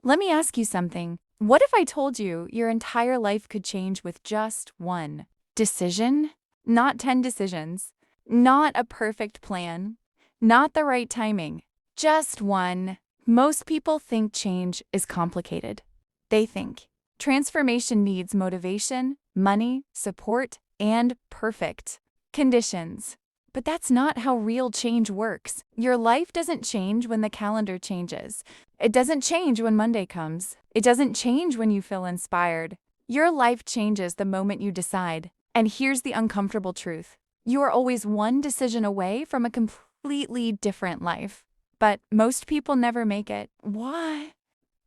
Let me ask you something. What if I told you your entire life could change with just one decision? Not 10 decisions, not a perfect plan, not the right timing, just one. Most people think change is complicated. They think transformation needs motivation, money, support, and perfect conditions. But that's not how real change works. Your life doesn't change when the calendar changes. It doesn't change when Monday comes. It doesn't change when you feel inspired. Your life changes the moment you decide. And here's the uncomfortable truth. You are always one decision away from a completely different life. But most people never make it. Why?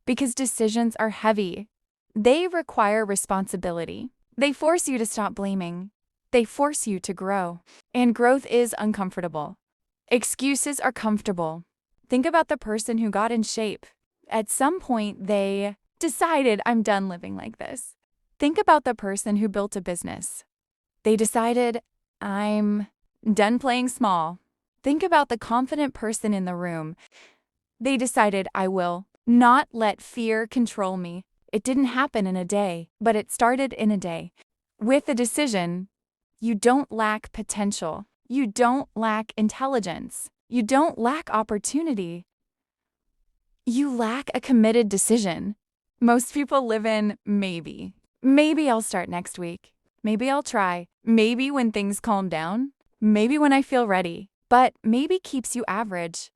Because decisions are heavy. They require responsibility. They force you to stop blaming. They force you to grow. And growth is uncomfortable. Excuses are comfortable. Think about the person who got in shape. At some point, they decided, I'm done living like this. Think about the person who built a business. They decided, I'm done playing small. Think about the confident person in the room. They decided, I will not let fear control me. It didn't happen in a day, but it started in a day. With a decision, you don't lack potential. You don't lack intelligence. You don't lack opportunity. You lack a committed decision. Most people live in maybe. Maybe I'll start next week. Maybe I'll try. Maybe when things calm down. Maybe when I feel ready. But maybe keeps you average.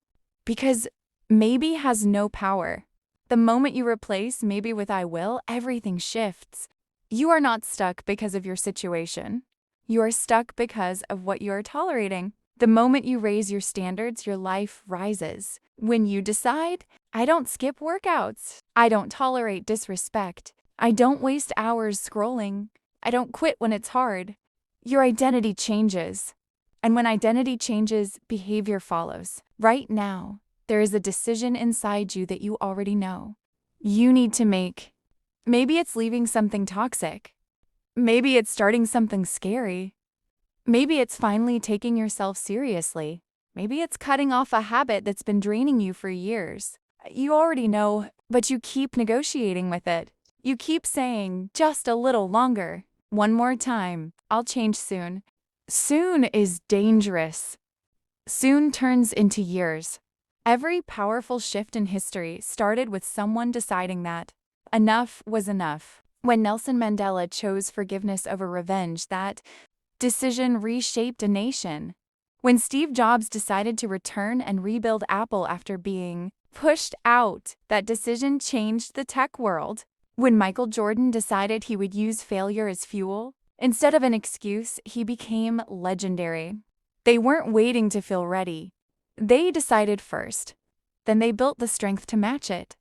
Because maybe has no power. The moment you replace maybe with I will, everything shifts. You are not stuck because of your situation. You are stuck because of what you are tolerating. The moment you raise your standards, your life rises. When you decide, I don't skip workouts. I don't tolerate disrespect. I don't waste hours scrolling. I don't quit when it's hard. Your identity changes. And when identity changes, behavior follows. Right now, there is a decision inside you that you already know. You need to make. Maybe it's leaving something toxic. Maybe it's starting something scary. Maybe it's finally taking yourself seriously. Maybe it's cutting off a habit that's been draining you for years. You already know, but you keep negotiating with it. You keep saying, just a little longer. One more time. I'll change soon. Soon is dangerous. Soon turns into years. Every powerful shift in history started with someone deciding that enough was enough. When Nelson Mandela chose forgiveness over revenge, that decision reshaped a nation. When Steve Jobs decided to return and rebuild Apple after being pushed out, that decision changed the tech world. When Michael Jordan decided he would use failure as fuel, instead of an excuse, he became legendary. They weren't waiting to feel ready. They decided first. Then they built the strength to match it.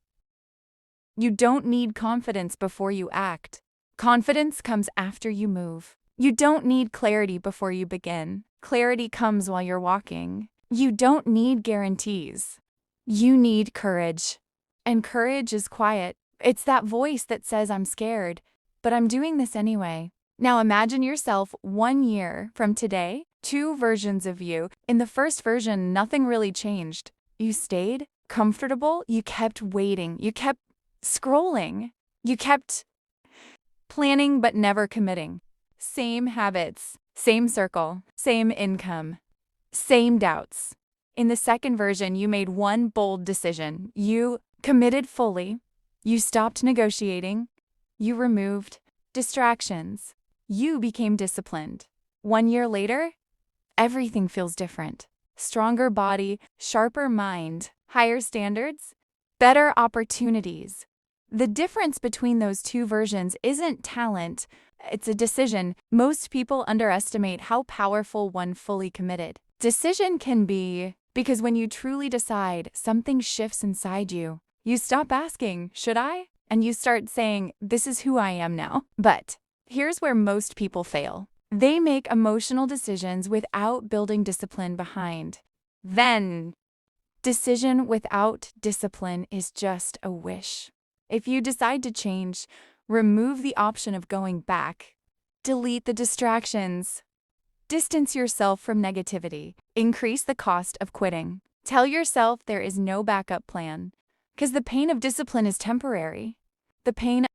You don't need confidence before you act. Confidence comes after you move. You don't need clarity before you begin. Clarity comes while you're walking. You don't need guarantees. You need courage. And courage is quiet. It's that voice that says, I'm scared, but I'm doing this anyway. Now imagine yourself 1 year from today, 2 versions of you. In the first version, nothing really changed. You stayed comfortable. You kept waiting. You kept scrolling. You kept planning but never committing. Same habits, same circle, same income, same doubts. In the second version, you made one bold decision. You committed fully. You stopped negotiating. You removed distractions. You became disciplined. 1 year later, everything feels different. Stronger body, sharper mind, higher standards, better opportunities. The difference between those 2 versions isn't talent, it's a decision. Most people underestimate how powerful one fully committed decision can be, because when you truly decide, something shifts inside you. You stop asking, should I? And you start saying, this is who I am now. But here's where most people fail. They make emotional decisions without building discipline behind. Then, decision without discipline is just a wish. If you decide to change, remove the option of going back. Delete the distractions. Distance yourself from negativity. Increase the cost of quitting. Tell yourself there is no backup plan. Because the pain of discipline is temporary. The pain